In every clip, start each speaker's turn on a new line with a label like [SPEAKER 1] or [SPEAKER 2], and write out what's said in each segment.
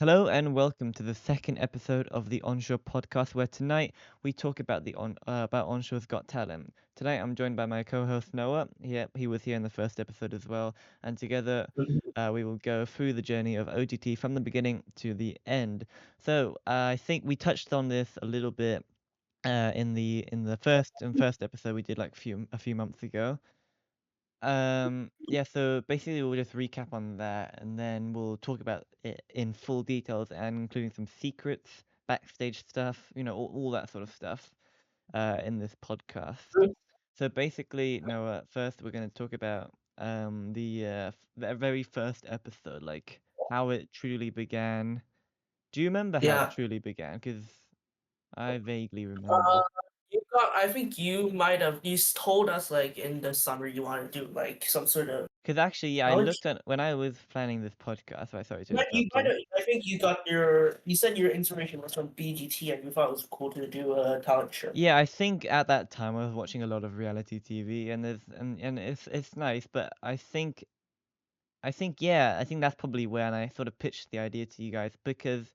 [SPEAKER 1] Hello and welcome to the second episode of the Onshore podcast, where tonight we talk about about Onshore's Got Talent. Tonight I'm joined by my co-host Noah. He was here in the first episode as well, and together
[SPEAKER 2] Mhm.
[SPEAKER 1] we will go through the journey of OGT from the beginning to the end. So I think we touched on this a little bit in the first episode we did like a few months ago. Yeah, so basically we'll just recap on that and then we'll talk about it in full details and including some secrets, backstage stuff, all that sort of stuff in this podcast. So basically, Noah, first we're going to talk about the very first episode, like how it truly began. Do you remember how it
[SPEAKER 2] Yeah.
[SPEAKER 1] truly began? Because I vaguely
[SPEAKER 2] Uh,
[SPEAKER 1] remember.
[SPEAKER 2] I think you might have told us like in the summer you want to do like some sort of
[SPEAKER 1] Because actually, yeah, I
[SPEAKER 2] challenge.
[SPEAKER 1] looked at when I was planning this podcast. Right, sorry to
[SPEAKER 2] But you
[SPEAKER 1] interrupt
[SPEAKER 2] might
[SPEAKER 1] you.
[SPEAKER 2] have, I think you said your inspiration was from BGT and you thought it was cool to do a talent show.
[SPEAKER 1] Yeah, I think at that time I was watching a lot of reality TV, and it's nice, but I think that's probably when I sort of pitched the idea to you guys because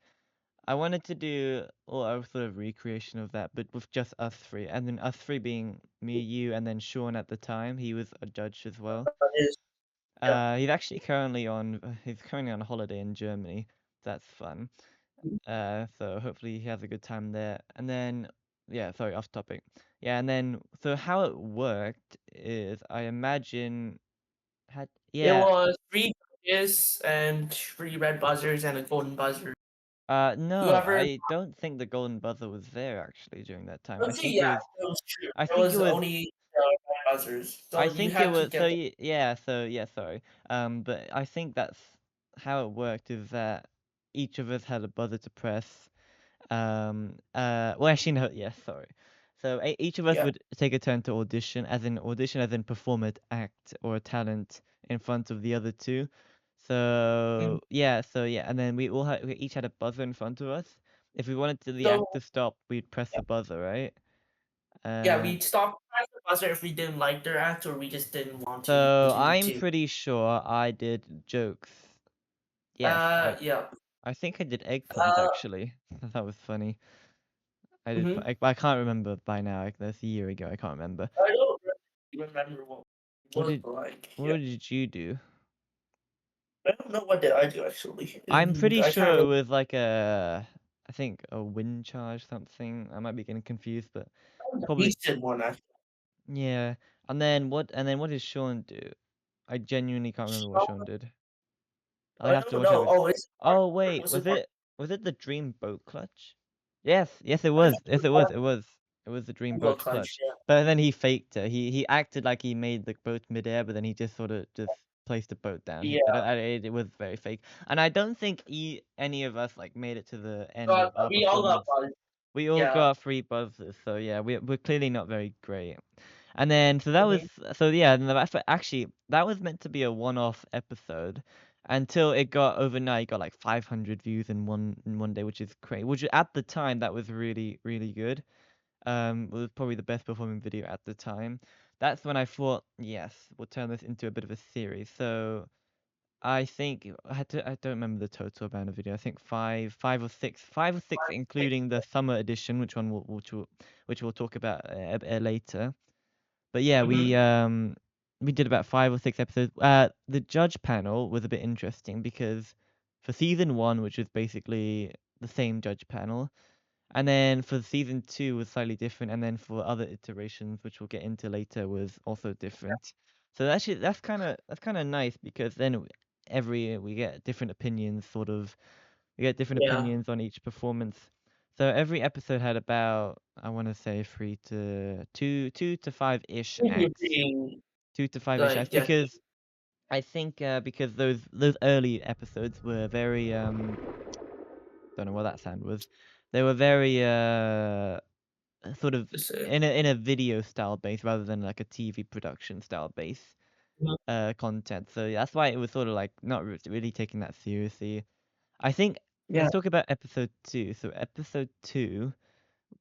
[SPEAKER 1] I wanted to do a sort of recreation of that, but with just us three, and then us three being me, you, and then Sean at the time. He was a judge as well.
[SPEAKER 2] That is, yeah.
[SPEAKER 1] He's currently on holiday in Germany. That's fun. So hopefully he has a good time there. And then, yeah, sorry, off topic. Yeah, and then, so how it worked is, I imagine,
[SPEAKER 2] It
[SPEAKER 1] yeah,
[SPEAKER 2] was three judges and three red buzzers and a golden buzzer.
[SPEAKER 1] no,
[SPEAKER 2] Whoever,
[SPEAKER 1] I don't think the golden buzzer was there actually during that time.
[SPEAKER 2] let's see, yeah, it was true.
[SPEAKER 1] I
[SPEAKER 2] It
[SPEAKER 1] think it
[SPEAKER 2] was
[SPEAKER 1] was,
[SPEAKER 2] only red buzzers,
[SPEAKER 1] I
[SPEAKER 2] so you
[SPEAKER 1] think it
[SPEAKER 2] had to
[SPEAKER 1] was, so
[SPEAKER 2] get the
[SPEAKER 1] yeah, sorry. But I think that's how it worked is that each of us had a buzzer to press. Well, actually, no, yes, sorry. So each of us
[SPEAKER 2] yeah.
[SPEAKER 1] would take a turn to audition, as in perform an act or a talent in front of the other two.
[SPEAKER 2] Mhm.
[SPEAKER 1] So yeah, and then we each had a buzzer in front of us. If we wanted the
[SPEAKER 2] So
[SPEAKER 1] act to stop, we'd press
[SPEAKER 2] yeah.
[SPEAKER 1] the buzzer, right?
[SPEAKER 2] Yeah,
[SPEAKER 1] Uh,
[SPEAKER 2] we stopped pressing the buzzer if we didn't like their act or we just didn't want to
[SPEAKER 1] so
[SPEAKER 2] continue
[SPEAKER 1] I'm
[SPEAKER 2] to.
[SPEAKER 1] pretty sure I did jokes. Yes,
[SPEAKER 2] Yeah.
[SPEAKER 1] I think I did eggplant
[SPEAKER 2] Uh,
[SPEAKER 1] actually. That was funny.
[SPEAKER 2] mhm.
[SPEAKER 1] I can't remember by now. Like, that's a year ago. I can't remember.
[SPEAKER 2] I don't really remember what it
[SPEAKER 1] What
[SPEAKER 2] was
[SPEAKER 1] did
[SPEAKER 2] like.
[SPEAKER 1] what
[SPEAKER 2] Yeah,
[SPEAKER 1] did you do?
[SPEAKER 2] I don't know what did I do actually.
[SPEAKER 1] I'm pretty
[SPEAKER 2] I can't
[SPEAKER 1] sure it
[SPEAKER 2] remember
[SPEAKER 1] was like I think a wind charge something. I might be getting confused, but
[SPEAKER 2] the
[SPEAKER 1] probably
[SPEAKER 2] recent one. Actually,
[SPEAKER 1] yeah. And then what did Sean do? I genuinely can't remember what Sean did. I'd
[SPEAKER 2] I
[SPEAKER 1] have to
[SPEAKER 2] don't
[SPEAKER 1] watch
[SPEAKER 2] know.
[SPEAKER 1] over.
[SPEAKER 2] Oh, it's
[SPEAKER 1] Oh
[SPEAKER 2] part.
[SPEAKER 1] wait,
[SPEAKER 2] Was it part?
[SPEAKER 1] was it the dream boat clutch? Yes, it
[SPEAKER 2] I
[SPEAKER 1] was.
[SPEAKER 2] think it
[SPEAKER 1] Yes,
[SPEAKER 2] was
[SPEAKER 1] it was.
[SPEAKER 2] part
[SPEAKER 1] It was. It was the dream
[SPEAKER 2] of
[SPEAKER 1] boat
[SPEAKER 2] clutch.
[SPEAKER 1] clutch.
[SPEAKER 2] Yeah.
[SPEAKER 1] But then he faked it. He acted like he made the boat midair, but then he just sort of just placed the boat down.
[SPEAKER 2] Yeah.
[SPEAKER 1] It was very fake. And I don't think any of us like made it to the end
[SPEAKER 2] But
[SPEAKER 1] of our
[SPEAKER 2] we all got
[SPEAKER 1] performance.
[SPEAKER 2] buzzed.
[SPEAKER 1] We all
[SPEAKER 2] Yeah.
[SPEAKER 1] got free buzzers, so yeah, we're clearly not very great. And then
[SPEAKER 2] Mhm.
[SPEAKER 1] so yeah, and actually that was meant to be a one-off episode until it got overnight, got like 500 views in one day, which is crazy. Which at the time that was really really good. It was probably the best performing video at the time. That's when I thought, yes, we'll turn this into a bit of a series. So I think I don't remember the total amount of video. I think five or six, including the summer edition, which we'll talk about later. But yeah,
[SPEAKER 2] Mhm.
[SPEAKER 1] we did about 5 or 6 episodes. The judge panel was a bit interesting because for season one, which was basically the same judge panel, and then for season two was slightly different, and then for other iterations, which we'll get into later, was also different. So actually, that's kind of nice because then we get different opinions, sort of. We get different
[SPEAKER 2] Yeah.
[SPEAKER 1] opinions on each performance. So every episode had about, I want to say, two to five ish
[SPEAKER 2] I think you're
[SPEAKER 1] acts,
[SPEAKER 2] being
[SPEAKER 1] 2 to 5 ish acts,
[SPEAKER 2] like yeah.
[SPEAKER 1] because I think because those early episodes were very don't know what that sound was. They were very sort of
[SPEAKER 2] Just,
[SPEAKER 1] in a video style base rather than like a TV production style base
[SPEAKER 2] mhm.
[SPEAKER 1] content. So yeah, that's why it was sort of like not really taking that seriously. I think
[SPEAKER 2] Yeah.
[SPEAKER 1] let's talk about episode two. So episode two,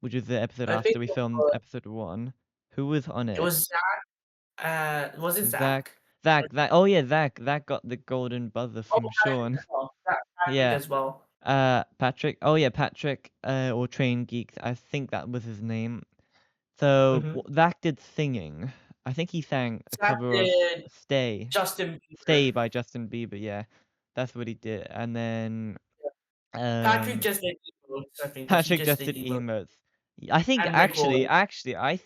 [SPEAKER 1] which was the episode
[SPEAKER 2] I think
[SPEAKER 1] after we filmed episode one, who was on
[SPEAKER 2] it
[SPEAKER 1] it?
[SPEAKER 2] was Zach. Was it
[SPEAKER 1] Zach.
[SPEAKER 2] Zach?
[SPEAKER 1] Zach. Oh yeah, Zach. Zach got the golden buzzer
[SPEAKER 2] Oh,
[SPEAKER 1] from
[SPEAKER 2] Patrick
[SPEAKER 1] Sean.
[SPEAKER 2] as well. Patrick
[SPEAKER 1] Yeah.
[SPEAKER 2] as well.
[SPEAKER 1] Patrick. Oh yeah, Patrick. Or Train Geeks. I think that was his name. So
[SPEAKER 2] Mhm.
[SPEAKER 1] Zach did singing. I think he sang a
[SPEAKER 2] Zach
[SPEAKER 1] cover of
[SPEAKER 2] did
[SPEAKER 1] "Stay."
[SPEAKER 2] Justin Bieber.
[SPEAKER 1] "Stay" by Justin Bieber. Yeah, that's what he did. And then
[SPEAKER 2] Yeah. Patrick
[SPEAKER 1] um
[SPEAKER 2] just did emotes, I think, like, he
[SPEAKER 1] Patrick
[SPEAKER 2] just
[SPEAKER 1] just
[SPEAKER 2] did
[SPEAKER 1] did
[SPEAKER 2] emotes.
[SPEAKER 1] emotes. I think
[SPEAKER 2] And Rick roll.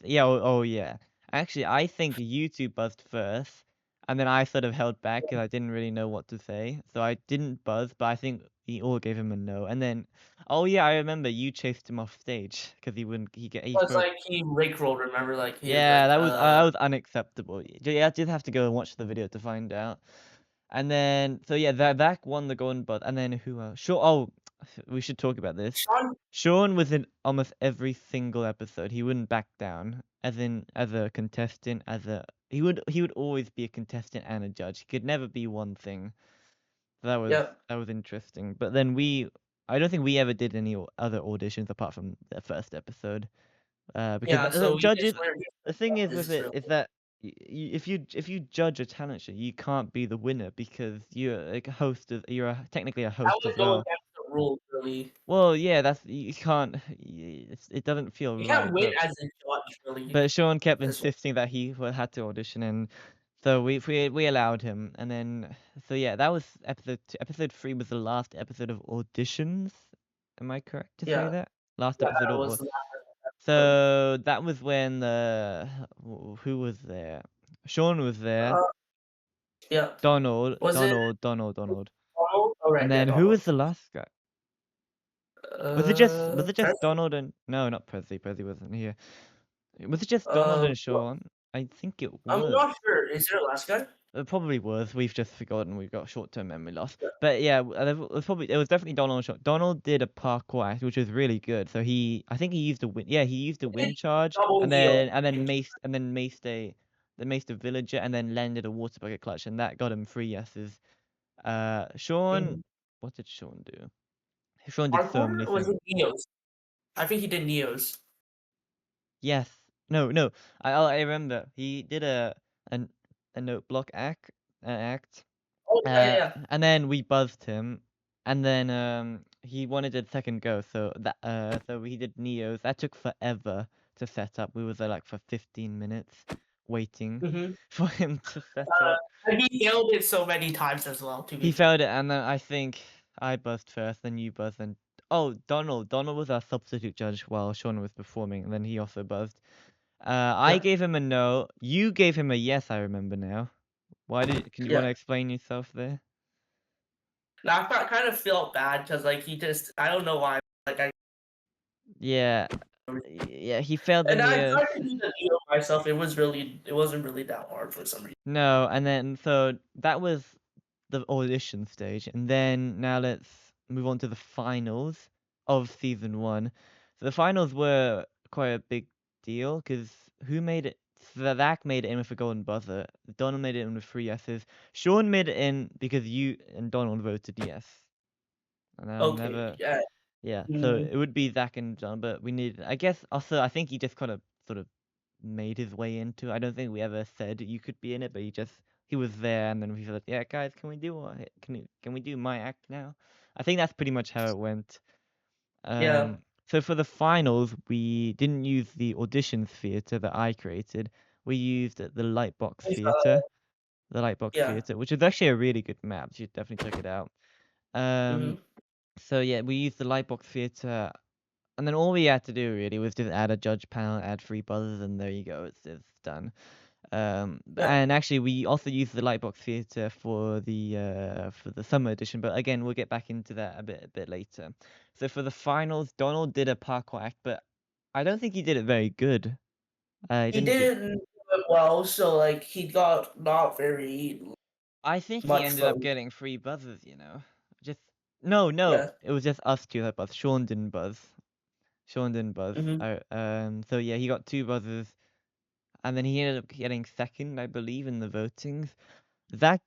[SPEAKER 1] yeah, oh yeah. Actually, I think YouTube buzzed first, and then I sort of held back because I didn't really know what to say, so I didn't buzz, but I think we all gave him a no. And then, oh yeah, I remember you chased him off stage because he wouldn't. He
[SPEAKER 2] It's
[SPEAKER 1] broke.
[SPEAKER 2] like he Rick rolled, remember? Like, he was
[SPEAKER 1] Yeah,
[SPEAKER 2] like,
[SPEAKER 1] that was unacceptable. Yeah, I did have to go and watch the video to find out. And then, so yeah, that won the Golden Bud. And then who else? Sure. Oh, we should talk about this.
[SPEAKER 2] Sean.
[SPEAKER 1] Sean was in almost every single episode. He wouldn't back down, as a contestant, he would always be a contestant and a judge. He could never be one thing.
[SPEAKER 2] Yep.
[SPEAKER 1] That was interesting. But then I don't think we ever did any other auditions apart from the first episode. Because
[SPEAKER 2] Yeah,
[SPEAKER 1] the
[SPEAKER 2] so you
[SPEAKER 1] judges,
[SPEAKER 2] just learned
[SPEAKER 1] the thing is
[SPEAKER 2] this
[SPEAKER 1] with
[SPEAKER 2] is
[SPEAKER 1] it
[SPEAKER 2] real.
[SPEAKER 1] is that if you judge a talent show, you can't be the winner because you're like a host of technically a
[SPEAKER 2] That
[SPEAKER 1] host
[SPEAKER 2] would
[SPEAKER 1] as
[SPEAKER 2] go
[SPEAKER 1] well.
[SPEAKER 2] against the rules, really.
[SPEAKER 1] Well, yeah, that's you can't. It doesn't feel
[SPEAKER 2] You can't
[SPEAKER 1] right,
[SPEAKER 2] win as a judge, really,
[SPEAKER 1] but Sean
[SPEAKER 2] with
[SPEAKER 1] kept
[SPEAKER 2] this one.
[SPEAKER 1] insisting that had to audition, and so we allowed him, and then so yeah, that was episode 2. Episode 3 was the last episode of auditions. Am I correct to say
[SPEAKER 2] Yeah.
[SPEAKER 1] that? Last
[SPEAKER 2] Yeah,
[SPEAKER 1] episode
[SPEAKER 2] that
[SPEAKER 1] of
[SPEAKER 2] was the last episode.
[SPEAKER 1] so that was when who was there? Sean was there.
[SPEAKER 2] Uh, yeah. Was it
[SPEAKER 1] Donald.
[SPEAKER 2] Donald? Oh,
[SPEAKER 1] And
[SPEAKER 2] right, yeah,
[SPEAKER 1] then who was
[SPEAKER 2] Donald.
[SPEAKER 1] the last guy? Was it just
[SPEAKER 2] President?
[SPEAKER 1] Donald and no, not Presley. Presley wasn't here. Was it just Donald
[SPEAKER 2] Uh,
[SPEAKER 1] and Sean? I think it
[SPEAKER 2] I'm
[SPEAKER 1] was.
[SPEAKER 2] not sure. Is there a last guy?
[SPEAKER 1] It probably was. We've just forgotten. We've got short-term memory loss.
[SPEAKER 2] Yeah.
[SPEAKER 1] But yeah, it was definitely Donald and Sean. Donald did a parkour act, which was really good. So I think he used a wind. Yeah, he used a
[SPEAKER 2] He did
[SPEAKER 1] wind charge,
[SPEAKER 2] double Neo, I think.
[SPEAKER 1] and then maced a villager, and then landed a water bucket clutch, and that got him 3 yeses. Sean,
[SPEAKER 2] Mhm.
[SPEAKER 1] what did Sean do? Sean did so many
[SPEAKER 2] Parkour? Was
[SPEAKER 1] things.
[SPEAKER 2] it Neos? I think he did Neos.
[SPEAKER 1] Yes. No, no. I remember. He did an a note block act.
[SPEAKER 2] Oh, yeah, yeah, yeah.
[SPEAKER 1] And then we buzzed him, and then he wanted a second go. So he did Neos. That took forever to set up. We was there like for 15 minutes waiting
[SPEAKER 2] Mhm.
[SPEAKER 1] for him to set up.
[SPEAKER 2] And he nailed it so many times as well, to be
[SPEAKER 1] He
[SPEAKER 2] fair.
[SPEAKER 1] failed it, and then I think I buzzed first, then you buzzed, and oh, Donald. Donald was our substitute judge while Sean was performing, and then he also buzzed. I
[SPEAKER 2] Yeah,
[SPEAKER 1] gave him a no. You gave him a yes, I remember now. Can you
[SPEAKER 2] yeah.
[SPEAKER 1] wanna explain yourself there?
[SPEAKER 2] Now, kind of felt bad because, like, he just I don't know why, like, I
[SPEAKER 1] Yeah. Yeah, he failed the
[SPEAKER 2] and I
[SPEAKER 1] Neos.
[SPEAKER 2] tried to do the Neo myself, it wasn't really that hard for some reason.
[SPEAKER 1] No, and then so that was the audition stage, and then now let's move on to the finals of season 1. So the finals were quite a big deal because who made it? Zach made it in with a golden buzzer. Donald made it in with 3 yeses. Sean made it in because you and Donald voted yes. And I'll
[SPEAKER 2] Okay,
[SPEAKER 1] never
[SPEAKER 2] yeah.
[SPEAKER 1] Yeah, so
[SPEAKER 2] Mhm.
[SPEAKER 1] it would be Zach and John, but we needed I guess also I think he just kind of sort of made his way into I don't think we ever said you could be in it, but he was there and then we said, "Yeah, guys, can we do my act now?" I think that's pretty much how it went.
[SPEAKER 2] Yeah.
[SPEAKER 1] So for the finals, we didn't use the auditions theater that I created. We used
[SPEAKER 2] He's,
[SPEAKER 1] the Lightbox
[SPEAKER 2] yeah.
[SPEAKER 1] Theater, which is actually a really good map. You should definitely check it out. Um,
[SPEAKER 2] Mhm.
[SPEAKER 1] so yeah, we used the Lightbox Theater. And then all we had to do really was just add a judge panel, add 3 buzzers, and there you go. It's done.
[SPEAKER 2] Yeah.
[SPEAKER 1] And actually, we also used the Lightbox Theater for the summer edition, but again, we'll get back into that a bit later. So for the finals, Donald did a parkour act, but I don't think he did it very good. He
[SPEAKER 2] He
[SPEAKER 1] didn't do.
[SPEAKER 2] didn't do it well, so, like, he got not very
[SPEAKER 1] I think he
[SPEAKER 2] much
[SPEAKER 1] ended up
[SPEAKER 2] vote.
[SPEAKER 1] getting 3 buzzers. Just no, no,
[SPEAKER 2] Yeah.
[SPEAKER 1] it was just us two that buzzed. Sean didn't buzz. Sean didn't buzz.
[SPEAKER 2] Mhm.
[SPEAKER 1] So yeah, he got 2 buzzers. And then he ended up getting second, I believe, in the votings. Zach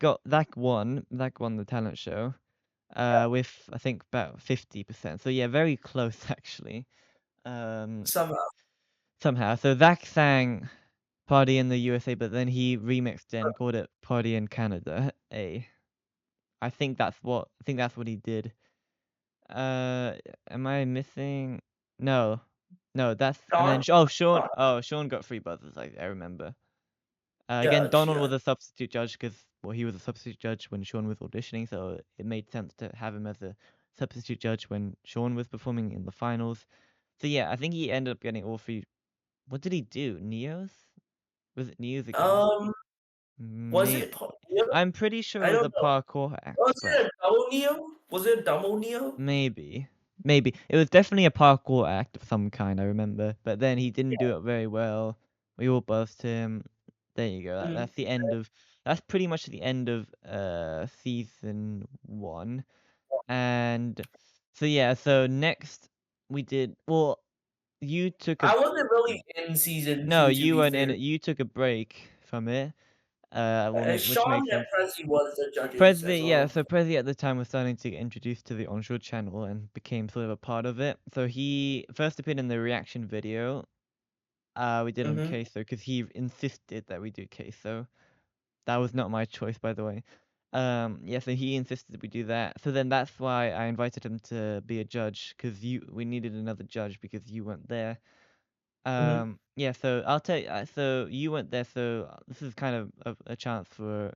[SPEAKER 1] won the talent show,
[SPEAKER 2] Yeah.
[SPEAKER 1] with I think about 50%. So yeah, very close actually. Um,
[SPEAKER 2] Somehow.
[SPEAKER 1] somehow. So Zach sang "Party in the USA," but then he remixed it and called it "Party in Canada." I think that's what he did. Uh, am I missing? No, no, that's and then
[SPEAKER 2] Sean?
[SPEAKER 1] Sean.
[SPEAKER 2] Sean.
[SPEAKER 1] Oh, Sean got 3 buzzers. I remember. Again,
[SPEAKER 2] Yeah,
[SPEAKER 1] Donald
[SPEAKER 2] yeah.
[SPEAKER 1] was a substitute judge because well, he was a substitute judge when Sean was auditioning, so it made sense to have him as a substitute judge when Sean was performing in the finals. So yeah, I think he ended up getting all 3. What did he do? Neos? Was it Neos again?
[SPEAKER 2] Um, was
[SPEAKER 1] Maybe.
[SPEAKER 2] it Neo?
[SPEAKER 1] I'm pretty sure
[SPEAKER 2] I
[SPEAKER 1] it was
[SPEAKER 2] don't
[SPEAKER 1] a
[SPEAKER 2] know.
[SPEAKER 1] parkour act,
[SPEAKER 2] Was
[SPEAKER 1] but
[SPEAKER 2] it a double Neo? Was it a double Neo?
[SPEAKER 1] maybe. Maybe. It was definitely a parkour act of some kind, I remember. But then he didn't
[SPEAKER 2] Yeah.
[SPEAKER 1] do it very well. We all buzzed him. There you go.
[SPEAKER 2] Mm.
[SPEAKER 1] That's the end of that's pretty much the end of season 1. And so yeah, so next we did well, you took a
[SPEAKER 2] I wasn't really in season
[SPEAKER 1] no,
[SPEAKER 2] 2, to
[SPEAKER 1] you
[SPEAKER 2] be
[SPEAKER 1] weren't in
[SPEAKER 2] fair.
[SPEAKER 1] it. You took a break from it. Which
[SPEAKER 2] Sean
[SPEAKER 1] makes
[SPEAKER 2] and
[SPEAKER 1] sense.
[SPEAKER 2] Prezi was the judges as
[SPEAKER 1] Prezi, yeah,
[SPEAKER 2] well.
[SPEAKER 1] so Prezi at the time was starting to get introduced to the Onshore channel and became sort of a part of it. So he first appeared in the reaction video we did on
[SPEAKER 2] Mhm,
[SPEAKER 1] Queso because he insisted that we do Queso. That was not my choice, by the way. Yeah, so he insisted we do that. So then that's why I invited him to be a judge because we needed another judge because you weren't there.
[SPEAKER 2] mhm,
[SPEAKER 1] Yeah, so I'll tell you, so you went there, so this is kind of a chance for,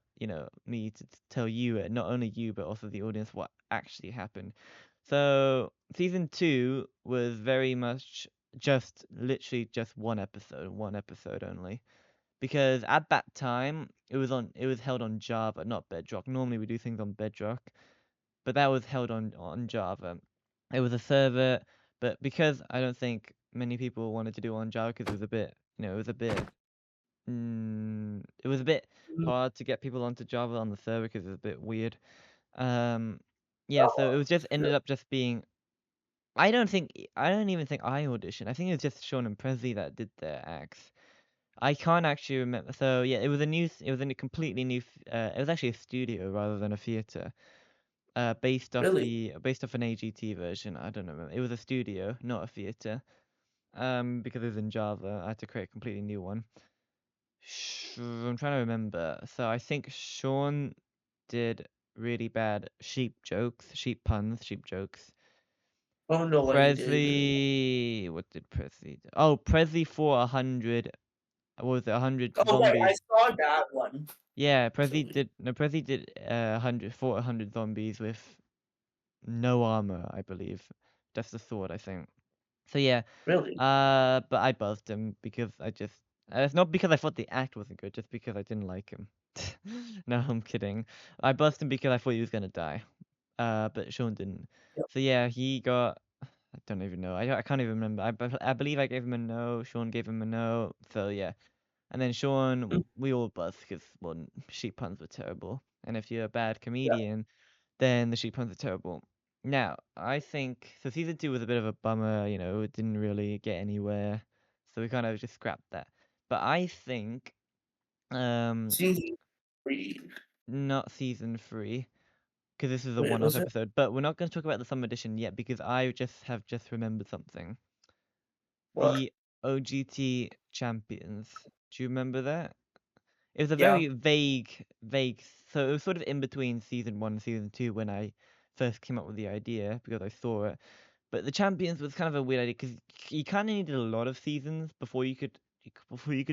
[SPEAKER 1] me to tell you, not only you, but also the audience, what actually happened. So, season 2 was very much literally just one episode only. Because at that time, it was held on Java, not Bedrock. Normally we do things on Bedrock, but that was held on Java. It was a server, but because I don't think many people wanted to do it on Java because it was a bit, it was a bit, it was a bit
[SPEAKER 2] mhm.
[SPEAKER 1] hard to get people onto Java on the server because it was a bit weird. Um, yeah, so it
[SPEAKER 2] Oh,
[SPEAKER 1] was just
[SPEAKER 2] yeah.
[SPEAKER 1] ended up just being. I don't even think I auditioned. I think it was just Sean and Prezi that did their acts. I can't actually remember. So yeah, it was a completely new. It was actually a studio rather than a theater.
[SPEAKER 2] Really?
[SPEAKER 1] Based off an AGT version. I don't know. It was a studio, not a theater. Because it was in Java, I had to create a completely new one. I'm trying to remember. So I think Sean did really bad sheep jokes, sheep puns, sheep jokes.
[SPEAKER 2] I don't know what he did.
[SPEAKER 1] Presley, what did Presley do? Oh, Presley for 100. What was it? 100
[SPEAKER 2] Oh, wait, I
[SPEAKER 1] zombies.
[SPEAKER 2] saw that one,
[SPEAKER 1] Yeah,
[SPEAKER 2] actually.
[SPEAKER 1] Prezi did 100 fought 100 zombies with no armor, I believe. Just the sword, I think. So yeah,
[SPEAKER 2] Really?
[SPEAKER 1] but I buzzed him because it's not because I thought the act wasn't good, just because I didn't like him. No, I'm kidding. I buzzed him because I thought he was gonna die. But Sean didn't.
[SPEAKER 2] Yep.
[SPEAKER 1] So yeah, he got. I don't even know. I can't even remember. I believe I gave him a no. Sean gave him a no. So yeah, and then
[SPEAKER 2] Mm,
[SPEAKER 1] Sean, we all buzzed because well, sheep puns were terrible. And if you're a bad
[SPEAKER 2] yeah.
[SPEAKER 1] comedian, then the sheep puns are terrible. Now, I think so. Season 2 was a bit of a bummer. It didn't really get anywhere, so we kind of just scrapped that. But I think, um,
[SPEAKER 2] Season 3.
[SPEAKER 1] not season 3 because this is a
[SPEAKER 2] Wait,
[SPEAKER 1] one-off
[SPEAKER 2] was it?
[SPEAKER 1] episode. But we're not going to talk about the summer edition yet because I just remembered something.
[SPEAKER 2] What?
[SPEAKER 1] The OGT champions. Do you remember that? It was a
[SPEAKER 2] Yeah.
[SPEAKER 1] very vague. So it was sort of in between season 1 and season 2 when I first came up with the idea because I saw it. But the champions was kind of a weird idea because you kind of needed a lot of seasons before you could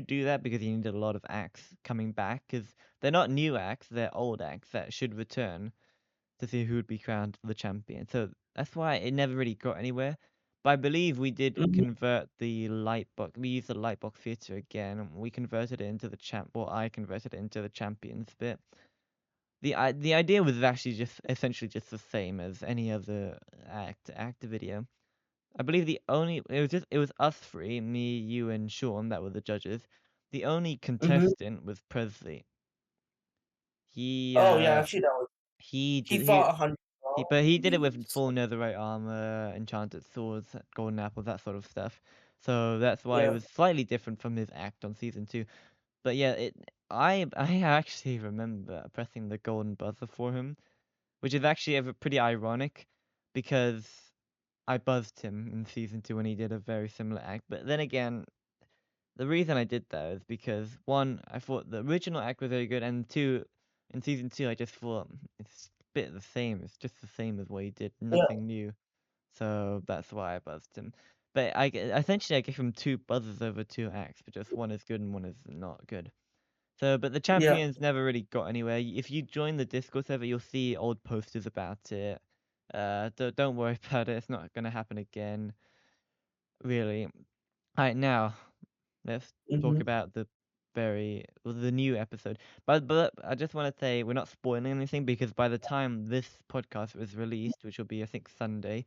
[SPEAKER 1] do that because you needed a lot of acts coming back because they're not new acts, they're old acts that should return to see who would be crowned the champion. So that's why it never really got anywhere. But I believe we did
[SPEAKER 2] Mhm,
[SPEAKER 1] convert the Lightbox. We used the Lightbox theater again. And we converted it into the champ. Well, I converted it into the champions bit. The idea was actually just essentially just the same as any other act video. I believe it was us three, me, you, and Sean that were the judges. The only
[SPEAKER 2] mhm.
[SPEAKER 1] contestant was Presley. He
[SPEAKER 2] Oh, yeah, actually, that was
[SPEAKER 1] he
[SPEAKER 2] he
[SPEAKER 1] did
[SPEAKER 2] fought 100
[SPEAKER 1] but he did it with
[SPEAKER 2] zombies.
[SPEAKER 1] full netherite armor, enchanted swords, golden apples, that sort of stuff. So that's why it
[SPEAKER 2] Yeah.
[SPEAKER 1] was slightly different from his act on season 2. But yeah, I actually remember pressing the golden buzzer for him, which is actually ever pretty ironic because I buzzed him in season 2 when he did a very similar act. But then again, the reason I did that is because one, I thought the original act was very good, and two, in season 2, I just thought it's a bit the same. It's just the same as what he did,
[SPEAKER 2] Yeah.
[SPEAKER 1] nothing new. So that's why I buzzed him. But essentially I gave him two buzzes over two acts, but just one is good and one is not good. So, but the
[SPEAKER 2] Yeah.
[SPEAKER 1] champions never really got anywhere. If you join the Discord server, you'll see old posters about it. Don't worry about it. It's not gonna happen again, really. Alright, now let's talk
[SPEAKER 2] Mm-hmm.
[SPEAKER 1] about the new episode. But I just want to say we're not spoiling anything because by the time this podcast was released, which will be I think Sunday,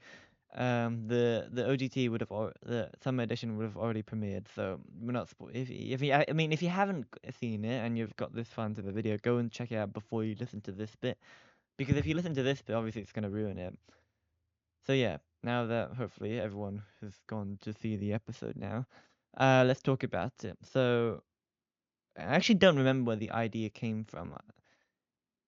[SPEAKER 1] the OGT would have the summer edition would have already premiered. So we're not if you I mean if you haven't seen it and you've got this far into the video, go and check it out before you listen to this bit because if you listen to this bit, obviously it's gonna ruin it. So yeah, now that hopefully everyone has gone to see the episode now, let's talk about it. So I actually don't remember where the idea came from.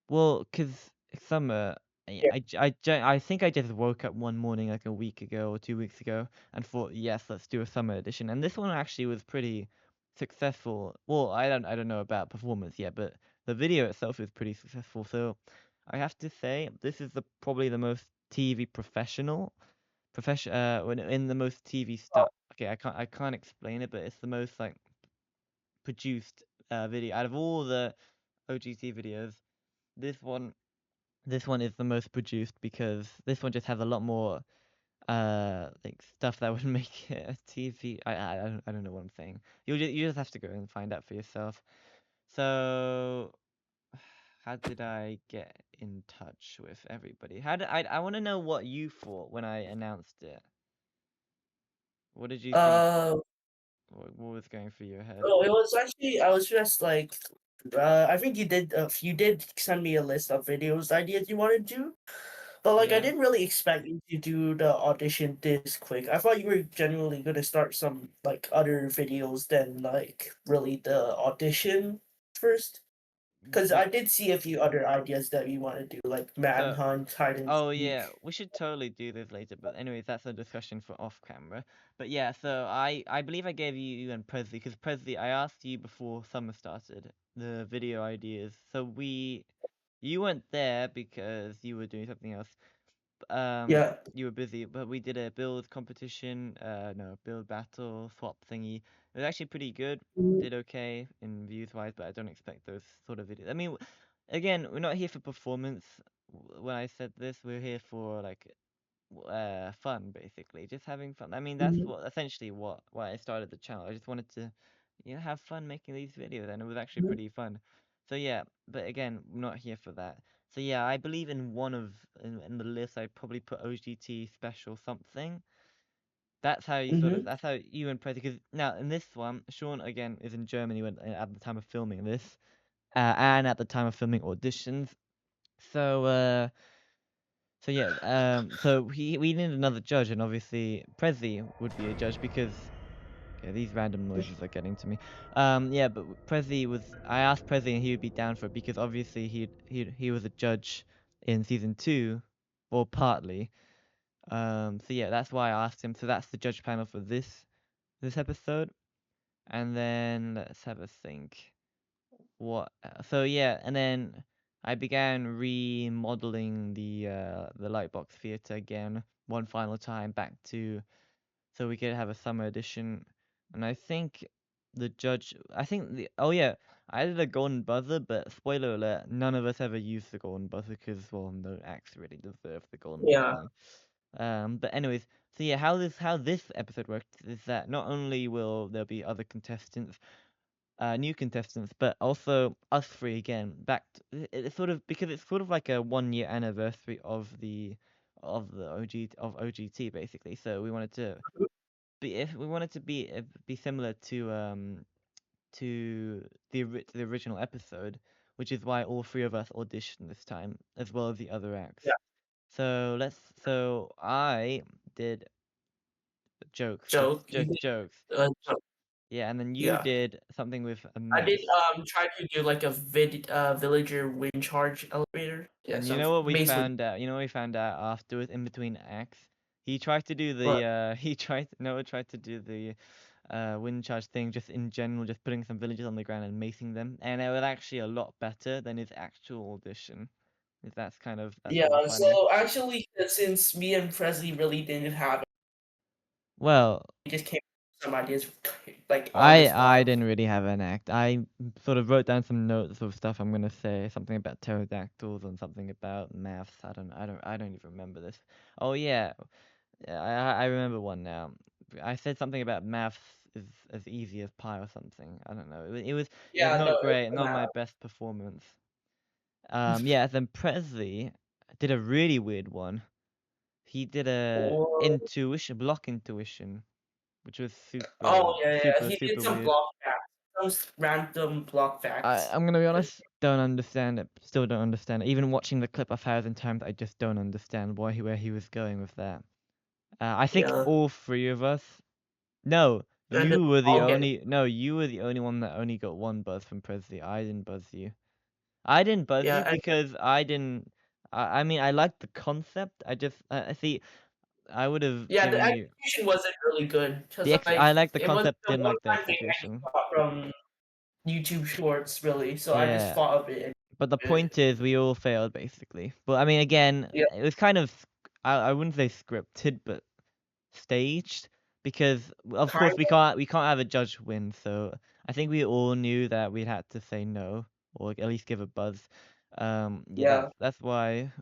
[SPEAKER 1] Well, 'cause summer,
[SPEAKER 2] Yeah.
[SPEAKER 1] I think I just woke up one morning like a week ago or 2 weeks ago and thought, yes, let's do a summer edition. And this one actually was pretty successful. Well, I don't know about performance yet, but the video itself is pretty successful. So I have to say this is probably the most TV when in the most TV
[SPEAKER 2] Oh,
[SPEAKER 1] stuff. Okay, I can't explain it, but it's the most like produced video out of all the OGT videos. This one this one is the most produced because this one just has a lot more like stuff that would make it a TV. I don't know what I'm saying. You just have to go and find out for yourself. So how did I get in touch with everybody? How did I want to know what you thought when I announced it. What did you think?
[SPEAKER 2] uh,
[SPEAKER 1] What was going through your head?
[SPEAKER 2] oh, it was actually I was just like, I think you did send me a list of videos ideas you wanted to do, but like I
[SPEAKER 1] Yeah.
[SPEAKER 2] didn't really expect you to do the audition this quick. I thought you were genuinely gonna start some like other videos than like really the audition first. Because I
[SPEAKER 1] Y-
[SPEAKER 2] did see a few other ideas that you want to do, like
[SPEAKER 1] So
[SPEAKER 2] Manhunt, Hide and
[SPEAKER 1] Oh yeah,
[SPEAKER 2] Seek.
[SPEAKER 1] we should totally do this later. But anyways, that's a discussion for off camera. But yeah, so I believe I gave you and Presley because Presley, I asked you before summer started the video ideas. So you weren't there because you were doing something else.
[SPEAKER 2] Yeah.
[SPEAKER 1] You were busy, but we did a build competition. No, build battle swap thingy. It was actually pretty good.
[SPEAKER 2] Mhm.
[SPEAKER 1] Did okay in views wise, but I don't expect those sort of videos. I mean, again, we're not here for performance. When I said this, we're here for like fun, basically, just having fun. I mean, that's
[SPEAKER 2] Mhm.
[SPEAKER 1] what essentially what why I started the channel. I just wanted to, have fun making these videos, and it was actually
[SPEAKER 2] Mhm.
[SPEAKER 1] pretty fun. So yeah, but again, I'm not here for that. So yeah, I believe in one of in the list. I'd probably put OGT special something.
[SPEAKER 2] Mhm.
[SPEAKER 1] That's how you and Prezi, because now in this one, Sean again is in Germany when at the time of filming this, and at the time of filming auditions. So yeah, so we need another judge, and obviously Prezi would be a judge because okay, these random noises are getting to me. Yeah, but I asked Prezi and he would be down for it because obviously he was a judge in season two, or partly. So yeah, that's why I asked him. So that's the judge panel for this episode, and then let's have a think. So yeah, and then I began remodeling the Lightbox Theater again one final time back to so we could have a summer edition. And I think I think the oh yeah, I did a golden buzzer, but spoiler alert, none of us ever used the golden buzzer because well, no acts really deserve the golden
[SPEAKER 2] Yeah.
[SPEAKER 1] buzzer. But anyways, so yeah, how this episode works is that not only will there be other contestants new contestants, but also us three again. It's sort of because it's sort of like a 1 year anniversary of the OGT basically. So we wanted to be if we wanted to be similar to the original episode, which is why all three of us auditioned this time as well as the other acts.
[SPEAKER 2] Yeah.
[SPEAKER 1] So I did jokes,
[SPEAKER 2] Joke. You
[SPEAKER 1] just
[SPEAKER 2] did
[SPEAKER 1] jokes.
[SPEAKER 2] joke.
[SPEAKER 1] Yeah, and then you
[SPEAKER 2] Yeah.
[SPEAKER 1] did something with a
[SPEAKER 2] I did
[SPEAKER 1] mouse.
[SPEAKER 2] try to do like a villager wind charge elevator. Yeah,
[SPEAKER 1] And you
[SPEAKER 2] so
[SPEAKER 1] know what we
[SPEAKER 2] basically
[SPEAKER 1] found out? You know what we found out afterwards in between acts? He tried to do
[SPEAKER 2] but
[SPEAKER 1] Noah tried to do the wind charge thing just in general, just putting some villagers on the ground and macing them, and it was actually a lot better than his actual audition. That's
[SPEAKER 2] Yeah,
[SPEAKER 1] kind of funny.
[SPEAKER 2] so actually, since me and Presley really didn't have it,
[SPEAKER 1] Well,
[SPEAKER 2] we just came up with some ideas like on the
[SPEAKER 1] I
[SPEAKER 2] spot.
[SPEAKER 1] didn't really have an act. I sort of wrote down some notes of stuff I'm gonna say, something about pterodactyls and something about maths. I don't even remember this. Oh yeah, yeah, I remember one now. I said something about maths is as easy as pi or something. I don't know. It was
[SPEAKER 2] Yeah, no,
[SPEAKER 1] not
[SPEAKER 2] it's
[SPEAKER 1] great,
[SPEAKER 2] the
[SPEAKER 1] not
[SPEAKER 2] map.
[SPEAKER 1] my best performance. Yeah, then Presley did a really weird one. He did a
[SPEAKER 2] Or
[SPEAKER 1] block intuition, which was
[SPEAKER 2] oh yeah, yeah, he did
[SPEAKER 1] super
[SPEAKER 2] some
[SPEAKER 1] weird.
[SPEAKER 2] block facts, random block facts.
[SPEAKER 1] I'm gonna be honest, don't understand it. Still don't understand it. Even watching the clip 1,000 times, I just don't understand where he was going with that. I think
[SPEAKER 2] Yeah,
[SPEAKER 1] all three of us. No,
[SPEAKER 2] and then I'll get it.
[SPEAKER 1] you were the only one that only got one buzz from Presley. I didn't buzz you. I didn't buzz
[SPEAKER 2] Yeah,
[SPEAKER 1] you because I didn't. I mean, I liked the concept. I just, I see. I would have
[SPEAKER 2] yeah, the
[SPEAKER 1] given you
[SPEAKER 2] execution wasn't really good because
[SPEAKER 1] I
[SPEAKER 2] like
[SPEAKER 1] liked the
[SPEAKER 2] it was
[SPEAKER 1] concept.
[SPEAKER 2] the
[SPEAKER 1] Didn't like the
[SPEAKER 2] one-time thing I just
[SPEAKER 1] execution.
[SPEAKER 2] got from YouTube Shorts, really. So I just
[SPEAKER 1] Yeah.
[SPEAKER 2] thought of it and
[SPEAKER 1] But the
[SPEAKER 2] did it.
[SPEAKER 1] point is, we all failed basically. But I mean, again,
[SPEAKER 2] Yeah,
[SPEAKER 1] it was kind of I wouldn't say scripted, but staged because of
[SPEAKER 2] kind
[SPEAKER 1] course
[SPEAKER 2] of.
[SPEAKER 1] we can't have a judge win. So I think we all knew that we'd had to say no or at least give a buzz. Yeah,
[SPEAKER 2] Yeah,
[SPEAKER 1] that's why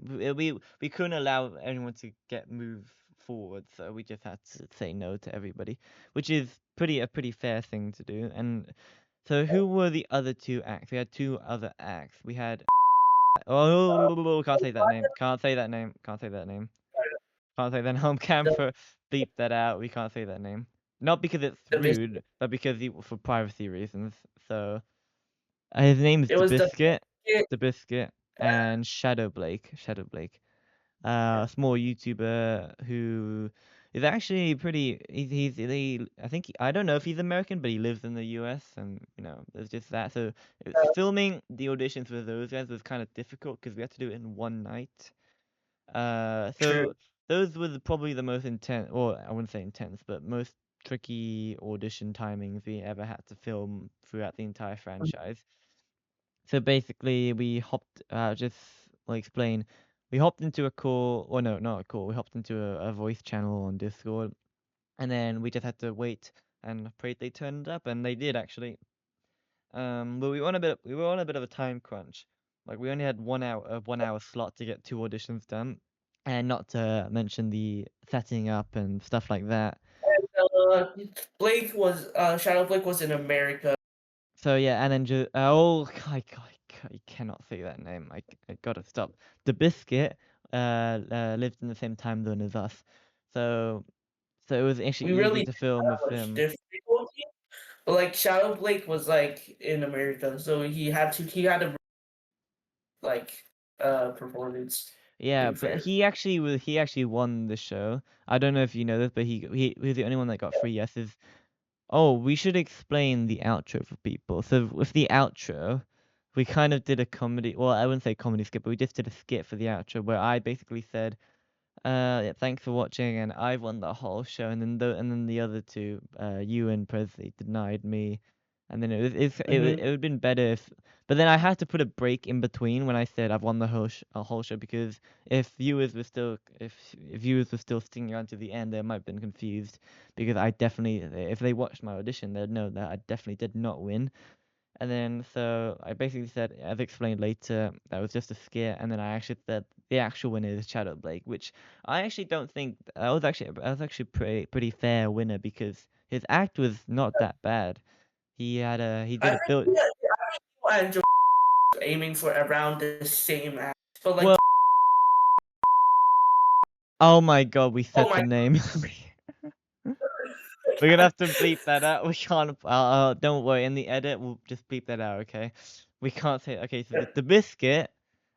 [SPEAKER 1] we couldn't allow anyone to get move forward. So we just had to say no to everybody, which is a pretty fair thing to do. And so who were the other two acts? We had two other acts. We had oh, can't say that name. Can't say that name. Can't say that name. Can't say that name on
[SPEAKER 2] the
[SPEAKER 1] camera. Bleep that out. We can't say that name. Not because it's
[SPEAKER 2] the biscuit.
[SPEAKER 1] rude, but because for privacy reasons. So his name is
[SPEAKER 2] It
[SPEAKER 1] the
[SPEAKER 2] was the
[SPEAKER 1] Biscuit,
[SPEAKER 2] biscuit.
[SPEAKER 1] the Biscuit, and Shadow Blake. Shadow Blake, a small YouTuber who is actually pretty. I think I don't know if he's American, but he lives in the US, and there's just that. So filming the auditions for those guys was kind of difficult because we had to do it in one night.
[SPEAKER 2] True.
[SPEAKER 1] So those were probably the most intense, or I wouldn't say intense, but most tricky audition timings we ever had to film throughout the entire franchise. So basically, we hopped, just like explain, we hopped into a call, or no, not a call, we hopped into a voice channel on Discord, and then we just had to wait and pray they turned up, and they did actually. But we were on a bit of a time crunch. Like we only had 1 hour, a 1 hour slot to get two auditions done, and not to mention the setting up and stuff like that.
[SPEAKER 2] Uh, Shadow Blake was in America.
[SPEAKER 1] So yeah, and then oh, I cannot say that name. I gotta stop. The Biscuit lived in the same time zone as us, so it was actually
[SPEAKER 2] We
[SPEAKER 1] easy
[SPEAKER 2] really
[SPEAKER 1] to
[SPEAKER 2] didn't
[SPEAKER 1] film with
[SPEAKER 2] have much
[SPEAKER 1] him.
[SPEAKER 2] difficulty. But like Shadow Blake was like in America, so he had a like performance, to
[SPEAKER 1] Yeah,
[SPEAKER 2] be
[SPEAKER 1] but
[SPEAKER 2] fair.
[SPEAKER 1] he actually won the show. I don't know if you know this, but he was the only one that got three yeses. Oh, we should explain the outro for people. So with the outro, we kind of did a comedy. Well, I wouldn't say comedy skit, but we just did a skit for the outro where I basically said, yeah, thanks for watching, and I won the whole show, and then the other two, you and Presley denied me, and then
[SPEAKER 2] Hmm.
[SPEAKER 1] it would have been better if, but then I had to put a break in between when I said I've won the whole show because if viewers were still sticking around to the end, they might have been confused because I definitely, if they watched my audition, they'd know that I definitely did not win. And then so I basically said, as explained later, that was just a scare. And then I actually said the actual winner is Shadow Blake, which I actually don't think I was actually pretty fair winner because his act was not that bad. He
[SPEAKER 2] I
[SPEAKER 1] did a
[SPEAKER 2] think
[SPEAKER 1] build.
[SPEAKER 2] yeah, I think you and Joe aiming for around the same act, but like
[SPEAKER 1] Well, oh my God, we
[SPEAKER 2] oh
[SPEAKER 1] said the
[SPEAKER 2] my
[SPEAKER 1] name. We're gonna have to bleep that out. We can't. Don't worry. In the edit, we'll just bleep that out. Okay. We can't say. Okay. So
[SPEAKER 2] god.
[SPEAKER 1] the biscuit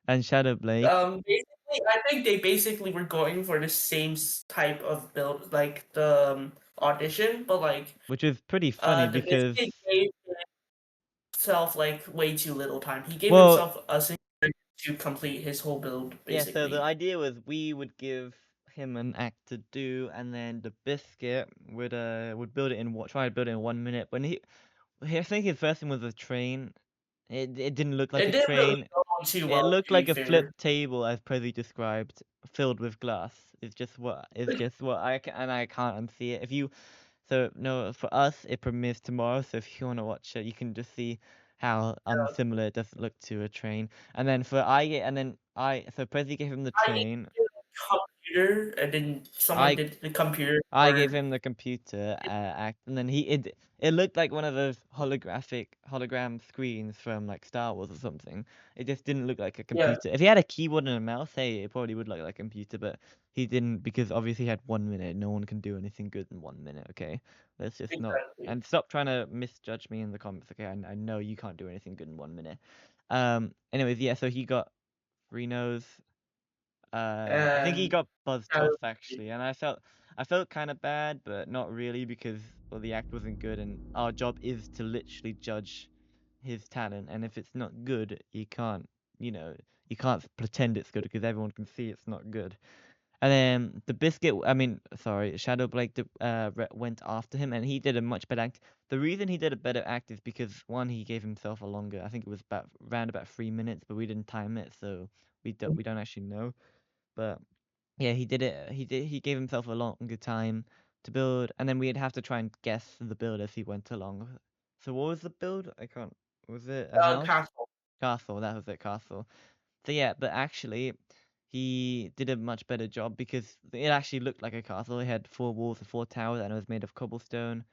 [SPEAKER 1] and Shadow Blake,
[SPEAKER 2] Basically, I think they basically were going for the same type of build, like the audition, but like
[SPEAKER 1] which is pretty funny
[SPEAKER 2] the
[SPEAKER 1] because
[SPEAKER 2] biscuit gave himself like way too little time. He gave
[SPEAKER 1] well,
[SPEAKER 2] himself a single minute to complete his whole build,
[SPEAKER 1] yeah, so the
[SPEAKER 2] basically.
[SPEAKER 1] idea was we would give him an act to do, and then the biscuit would build it in try to build it in 1 minute. When I think his first thing was a train. It didn't look like
[SPEAKER 2] It
[SPEAKER 1] a
[SPEAKER 2] didn't really
[SPEAKER 1] train.
[SPEAKER 2] go. too
[SPEAKER 1] it
[SPEAKER 2] well,
[SPEAKER 1] looked
[SPEAKER 2] to be
[SPEAKER 1] like a
[SPEAKER 2] fair.
[SPEAKER 1] flipped table as Prezi described, filled with glass. It's just what I can't unsee it. If you so no for us it premieres tomorrow. So if you want to watch it, you can just see how
[SPEAKER 2] Yeah.
[SPEAKER 1] unsimilar it does look to a train. And then for I and then I so Prezi gave him the
[SPEAKER 2] I need
[SPEAKER 1] train.
[SPEAKER 2] a computer, and then someone
[SPEAKER 1] I
[SPEAKER 2] did the computer
[SPEAKER 1] I gave
[SPEAKER 2] for
[SPEAKER 1] him the computer act, and then it looked like one of those hologram screens from like Star Wars or something. It just didn't look like a
[SPEAKER 2] yeah,
[SPEAKER 1] computer. If he had a keyboard and a mouse, hey, it probably would look like a computer, but he didn't because obviously he had 1 minute. No one can do anything good in 1 minute. Okay, let's just not
[SPEAKER 2] exactly.
[SPEAKER 1] and stop trying to misjudge me in the comments. Okay, I know you can't do anything good in 1 minute. Anyways, yeah. So he got three no's. I think he
[SPEAKER 2] And
[SPEAKER 1] got buzzed
[SPEAKER 2] uh,
[SPEAKER 1] off actually, and I felt kind of bad, but not really because well the act wasn't good, and our job is to literally judge his talent, and if it's not good, you know, you can't pretend it's good because everyone can see it's not good. And then the biscuit, I mean, sorry, Shadow Blake went after him, and he did a much better act. The reason he did a better act is because one, he gave himself a longer. I think it was about 3 minutes, but we didn't time it, so we don't actually know. But yeah, he did it. He gave himself a longer time to build, and then we'd have to try and guess the build as he went along. So what was the build? I can't. Was it a house?
[SPEAKER 2] castle.
[SPEAKER 1] Castle. That was it. Castle. So yeah, but actually, he did a much better job because it actually looked like a castle. It had four walls and four towers, and it was made of cobblestone.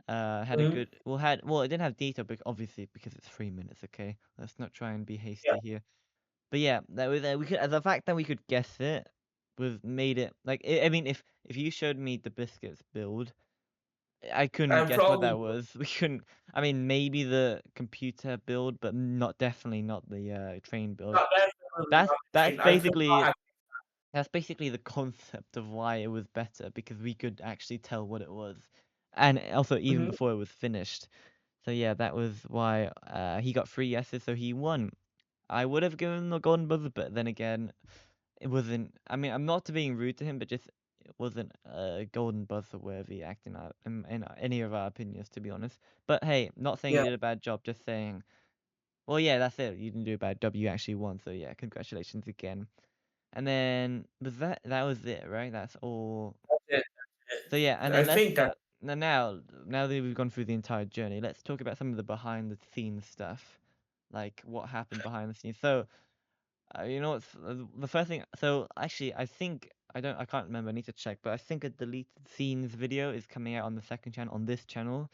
[SPEAKER 1] Had a
[SPEAKER 2] Mhm.
[SPEAKER 1] good. Well, it didn't have detail, but obviously because it's 3 minutes. Okay, let's not try and be
[SPEAKER 2] Yeah,
[SPEAKER 1] hasty here. But yeah, that was we could the fact that we could guess it was made it like I mean if you showed me the biscuits build, I couldn't
[SPEAKER 2] I'm
[SPEAKER 1] guess what
[SPEAKER 2] probably
[SPEAKER 1] that was. We couldn't. I mean maybe the computer build, but definitely not the train build.
[SPEAKER 2] not definitely
[SPEAKER 1] That's
[SPEAKER 2] not the
[SPEAKER 1] that's
[SPEAKER 2] train. I could
[SPEAKER 1] basically
[SPEAKER 2] not have.
[SPEAKER 1] that's basically the concept of why it was better because we could actually tell what it was, and also even
[SPEAKER 2] Mhm.
[SPEAKER 1] before it was finished. So yeah, that was why he got three yeses, so he won. I would have given him the golden buzzer, but then again, it wasn't. I mean, I'm not being rude to him, but just it wasn't a golden buzzer worthy act in any of our opinions, to be honest. But hey, not saying he
[SPEAKER 2] Yeah,
[SPEAKER 1] did a bad job, just saying. Well, yeah, that's it. You didn't do a bad job. You actually won, so yeah, congratulations again. And then was that was it, right? That's all.
[SPEAKER 2] that's it.
[SPEAKER 1] So yeah, and
[SPEAKER 2] I
[SPEAKER 1] then
[SPEAKER 2] think that.
[SPEAKER 1] now that we've gone through the entire journey, let's talk about some of the behind the scenes stuff, like what happened behind the scenes. So you know what's the first thing? So actually, I can't remember. I need to check, but I think a deleted scenes video is coming out on the second channel on this channel,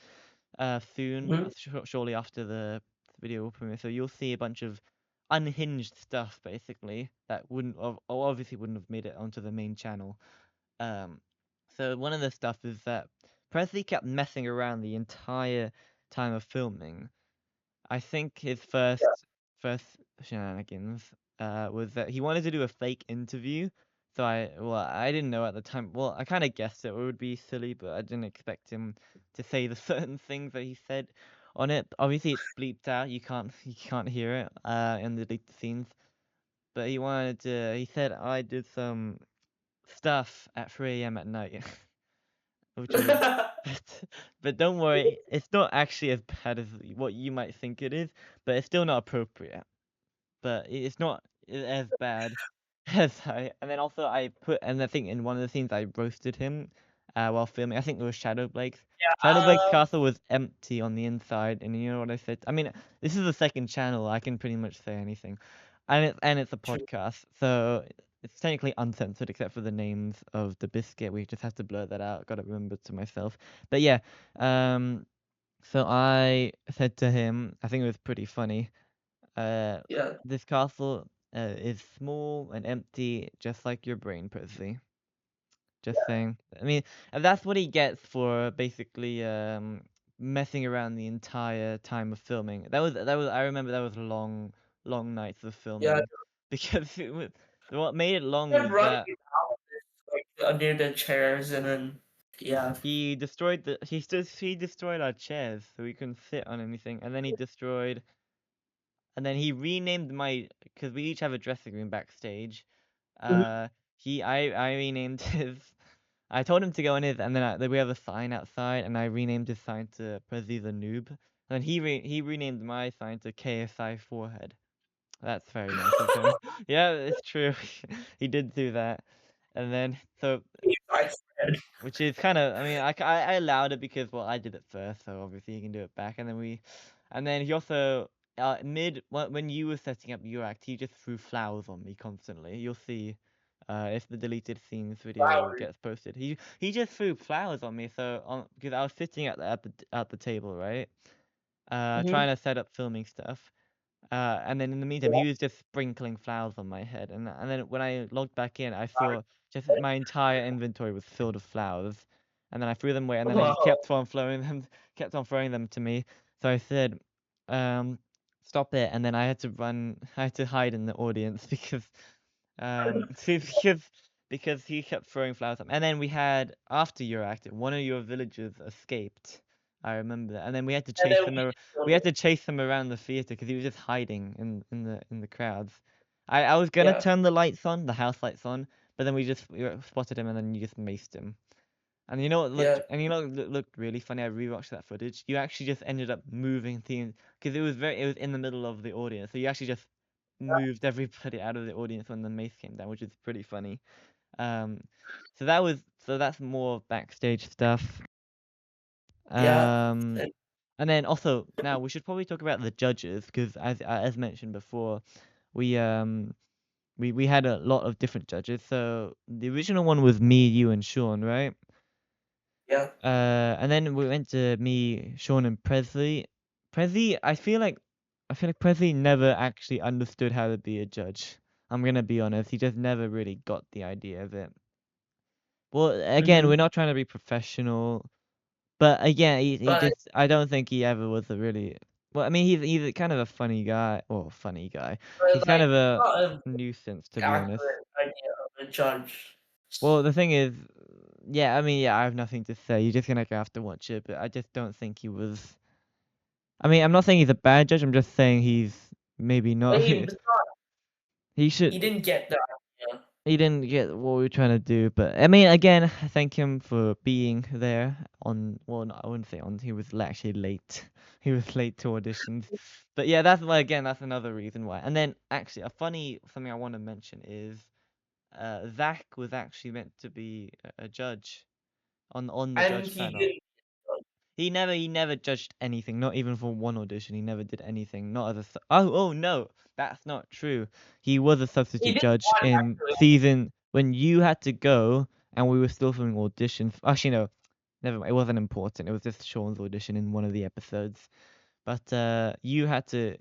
[SPEAKER 1] soon,
[SPEAKER 2] Mhm.
[SPEAKER 1] shortly after the video will premiere. So you'll see a bunch of unhinged stuff basically that obviously wouldn't have made it onto the main channel. Um, so one of the stuff is that Presley kept messing around the entire time of filming. I think his
[SPEAKER 2] Yeah,
[SPEAKER 1] first shenanigans was that he wanted to do a fake interview. So I didn't know at the time. Well, I kind of guessed it would be silly, but I didn't expect him to say the certain things that he said on it. Obviously, it's bleeped out. You can't hear it in the deleted scenes. But he wanted to. He said I did some stuff at 3 a.m. at night, which was. But don't worry, it's not actually as bad as what you might think it is, but it's still not appropriate. But it's not as bad as I. And then also and I think in one of the scenes I roasted him while filming. I think it was Shadow Blake's. Shadow Blake's
[SPEAKER 2] um,
[SPEAKER 1] castle was empty on the inside, and you know what I said? I mean, this is the second channel. I can pretty much say anything, and it's a
[SPEAKER 2] true.
[SPEAKER 1] podcast, so it's technically uncensored except for the names of the biscuit. We just have to blur that out. Got to remember to myself. But yeah, um, so I said to him, I think it was pretty funny. Uh,
[SPEAKER 2] Yeah,
[SPEAKER 1] this castle is small and empty, just like your brain, Percy. Just saying. I mean, and that's what he gets for basically messing around the entire time of filming. That was I remember that was long long nights of
[SPEAKER 2] yeah.
[SPEAKER 1] filming because what made it long
[SPEAKER 2] I'm
[SPEAKER 1] was
[SPEAKER 2] running
[SPEAKER 1] that
[SPEAKER 2] out like under the chairs, and then yeah.
[SPEAKER 1] he destroyed our chairs so we couldn't sit on anything, and then he renamed my because we each have a dressing room backstage.
[SPEAKER 2] Mhm.
[SPEAKER 1] Uh, I renamed his. I told him to go in his, and then we have a sign outside, and I renamed his sign to Prezi the Noob. And then he renamed my sign to KSI Forehead. That's very nice of him. Yeah, it's true. He did do that. And then so
[SPEAKER 2] He fights Fred.
[SPEAKER 1] which is kind of, I mean, I allowed it because, well, I did it first, so obviously he can do it back. And then he also, when you were setting up your act, he just threw flowers on me constantly. You'll see, if the deleted scenes video
[SPEAKER 2] Flowers.
[SPEAKER 1] gets posted. He just threw flowers on me, so because I was sitting at the table, right,
[SPEAKER 2] Mm-hmm.
[SPEAKER 1] trying to set up filming stuff. And then in the meantime,
[SPEAKER 2] Yeah.
[SPEAKER 1] he was just sprinkling flowers on my head, and then when I logged back in, I saw just my entire inventory was filled with flowers, and then I threw them away, and then he
[SPEAKER 2] Wow.
[SPEAKER 1] kept on throwing them, kept on throwing them to me. So I said, um, "Stop it!" And then I had to run, I had to hide in the audience because he kept throwing flowers at me. And then we had after your act, one of your villagers escaped. I remember that, and then we had to
[SPEAKER 2] And
[SPEAKER 1] chase
[SPEAKER 2] then
[SPEAKER 1] him.
[SPEAKER 2] we killed
[SPEAKER 1] We had
[SPEAKER 2] him.
[SPEAKER 1] to chase him around the theater because he was just hiding in the crowds. I was gonna
[SPEAKER 2] Yeah.
[SPEAKER 1] turn the lights on, the house lights on, but then we spotted him and then you just maced him.
[SPEAKER 2] Yeah.
[SPEAKER 1] And you know what looked really funny. I rewatched that footage. You actually just ended up moving the because it was in the middle of the audience, so you actually just moved everybody out of the audience when the mace came down, which is pretty funny. Um, so that's more backstage stuff.
[SPEAKER 2] Yeah.
[SPEAKER 1] Um,
[SPEAKER 2] And
[SPEAKER 1] and then also now we should probably talk about the judges because as mentioned before, we um we had a lot of different judges. So the original one was me, you, and Sean, right?
[SPEAKER 2] yeah.
[SPEAKER 1] And then we went to me, Sean, and Presley. I feel like Presley never actually understood how to be a judge. I'm gonna be honest. He just never really got the idea of it. Well, again, we're
[SPEAKER 2] Mm-hmm.
[SPEAKER 1] not trying to be professional. But again, he
[SPEAKER 2] But
[SPEAKER 1] just I don't think he ever was a really well. I mean, he's a kind of a funny guy, or funny guy. He's kind
[SPEAKER 2] like
[SPEAKER 1] of a
[SPEAKER 2] not a
[SPEAKER 1] nuisance, to be honest.
[SPEAKER 2] accurate idea of a judge.
[SPEAKER 1] Well, the thing is, yeah, I mean, yeah, I have nothing to say. You're just gonna have to watch it, but I just don't think he was. I mean, I'm not saying he's a bad judge. I'm just saying he's maybe
[SPEAKER 2] But
[SPEAKER 1] not.
[SPEAKER 2] he was not.
[SPEAKER 1] He should.
[SPEAKER 2] He didn't get the idea.
[SPEAKER 1] He didn't get what we were trying to do, but I mean, again, I thank him for being there on. Well, no, I wouldn't say on. He was actually late. He was late to auditions, but yeah, that's why. Again, that's another reason why. And then actually, a funny something I want to mention is, Zach was actually meant to be a judge on the
[SPEAKER 2] And
[SPEAKER 1] judge
[SPEAKER 2] he
[SPEAKER 1] panel.
[SPEAKER 2] didn't.
[SPEAKER 1] He never judged anything, not even for one audition. He never did anything. Not as a oh no, that's not true. He was a
[SPEAKER 2] He
[SPEAKER 1] substitute
[SPEAKER 2] did
[SPEAKER 1] judge
[SPEAKER 2] one
[SPEAKER 1] in
[SPEAKER 2] actually.
[SPEAKER 1] season when you had to go and we were still filming auditions. Actually no, never mind. It wasn't important. It was just Sean's audition in one of the episodes. But you had to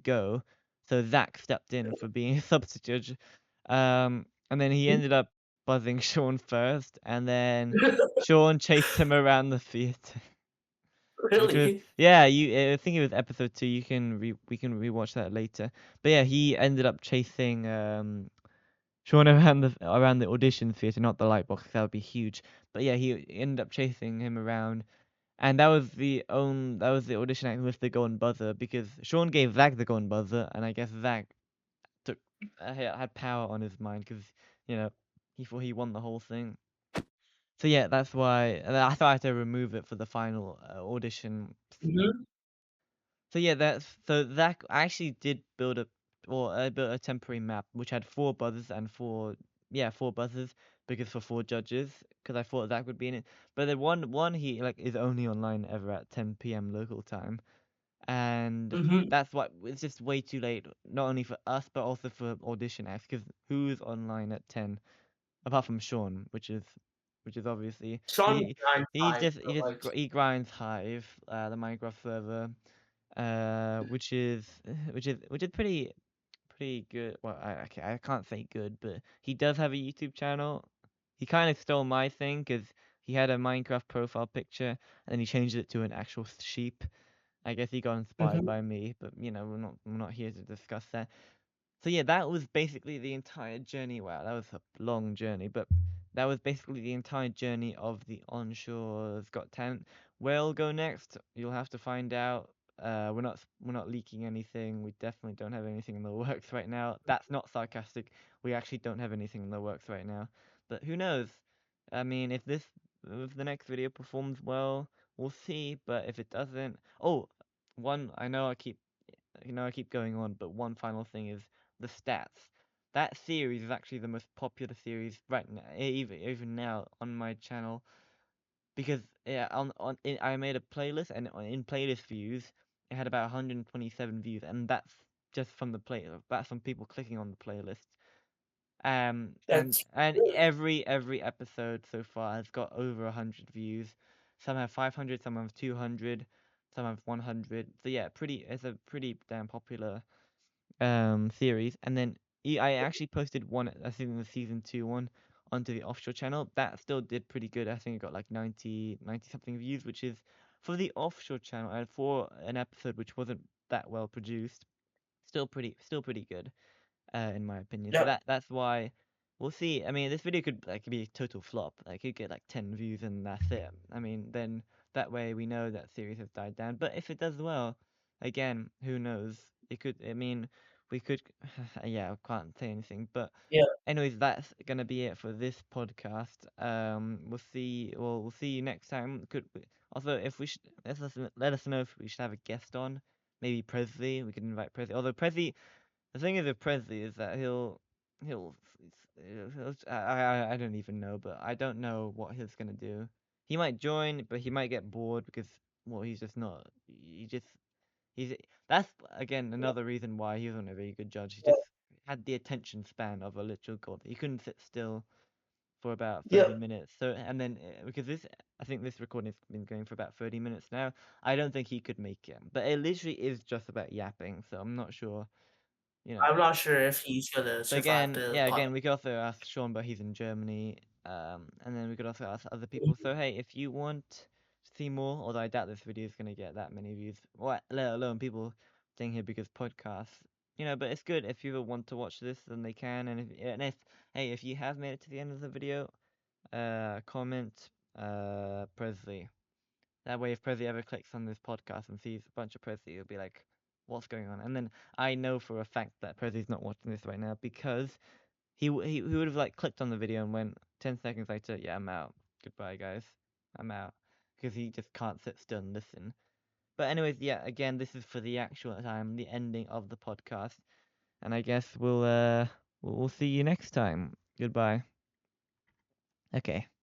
[SPEAKER 1] go, so Zach stepped in for being a substitute judge. And then he ended up buzzing Sean first, and then Sean chased him around the theater. Which was
[SPEAKER 2] Really?
[SPEAKER 1] yeah, I think it was episode 2. We can rewatch that later. But yeah, he ended up chasing Sean around the audition theater, not the light box. That would be huge. But yeah, he ended up chasing him around, and that was the audition act with the golden buzzer because Sean gave Zach the golden buzzer, and I guess Zach took had power on his mind because you know he thought he won the whole thing. So yeah, that's why and I thought I had to remove it for the final audition.
[SPEAKER 2] Hmm.
[SPEAKER 1] So yeah, so that I actually did build I built a temporary map which had 4 buzzers and 4 buzzers because for 4 judges because I thought that would be in it. But the one he like is only online ever at 10 p.m. local time, and
[SPEAKER 2] Hmm.
[SPEAKER 1] that's why it's just way too late. Not only for us but also for audition acts because who's online at 10 apart from Sean, which is obviously
[SPEAKER 2] Sean grind time, like
[SPEAKER 1] he grinds Hive, the Minecraft server, which is pretty good. Well, okay, I can't say good, but he does have a YouTube channel. He kind of stole my thing because he had a Minecraft profile picture and then he changed it to an actual sheep. I guess he got inspired
[SPEAKER 2] hmm.
[SPEAKER 1] by me, but we're not here to discuss that. So yeah, that was basically the entire journey. Wow, that was a long journey, but that was basically the entire journey of the Onshore's Got Talent. Where it'll go next, you'll have to find out. We're not leaking anything. We definitely don't have anything in the works right now. That's not sarcastic. We actually don't have anything in the works right now. But who knows? I mean, if the next video performs well, we'll see. But if it doesn't, oh, one I know I keep I keep going on, but one final thing is the stats. That series is actually the most popular series right now, even now on my channel, because yeah, I made a playlist, and in playlist views, it had about 127 views, and that's just from the play. That's from people clicking on the playlist. And
[SPEAKER 2] That's good.
[SPEAKER 1] every episode so far has got over 100 views. Some have 500, some have 200, some have 100. So yeah, it's a pretty damn popular series. And then I actually posted one, I think the season 2 one, onto the offshore channel. That still did pretty good. I think it got like 90 something views, which is for the offshore channel and for an episode which wasn't that well produced, still pretty good, in my opinion. So
[SPEAKER 2] Yeah,
[SPEAKER 1] that's why we'll see. I mean, this video could like be a total flop. Like, it could get like 10 views and that's it. I mean, then that way we know that series has died down. But if it does well, again, who knows? It could. I mean, we could. Yeah, I can't say anything. But
[SPEAKER 2] yeah.
[SPEAKER 1] anyways, that's gonna be it for this podcast. We'll see. Well, we'll see you next time. Also, if we should let us know if we should have a guest on. Maybe Presley. We could invite Presley. Although Presley, the thing is with Presley is that he'll, I don't even know, but I don't know what he's gonna do. He might join, but he might get bored because, well, he's just not. He's That's again another reason why he wasn't a very good judge. He
[SPEAKER 2] Yeah,
[SPEAKER 1] just had the attention span of a literal god. He couldn't sit still for about
[SPEAKER 2] yeah,
[SPEAKER 1] 30 minutes. So, and then because I think this recording has been going for about 30 minutes now. I don't think he could make it. But it literally is just about yapping, so I'm not sure. You know.
[SPEAKER 2] I'm not sure if he's gonna
[SPEAKER 1] But
[SPEAKER 2] survive
[SPEAKER 1] again,
[SPEAKER 2] the
[SPEAKER 1] yeah,
[SPEAKER 2] pod.
[SPEAKER 1] again, we could also ask Sean, but he's in Germany. And then we could also ask other people. So hey, if you want to see more, although I doubt this video is gonna get that many views, what let alone people staying here because podcasts, But it's good if people want to watch this, then they can. And if hey, if you have made it to the end of the video, comment Presley. That way, if Presley ever clicks on this podcast and sees a bunch of Presley, he'll be like, "What's going on?" And then I know for a fact that Presley's not watching this right now because he would have like clicked on the video and went 10 seconds later, "Yeah, I'm out. Goodbye, guys. I'm out," because he just can't sit still and listen. But anyways, yeah. Again, this is for the actual time, the ending of the podcast, and I guess we'll see you next time. Goodbye. Okay.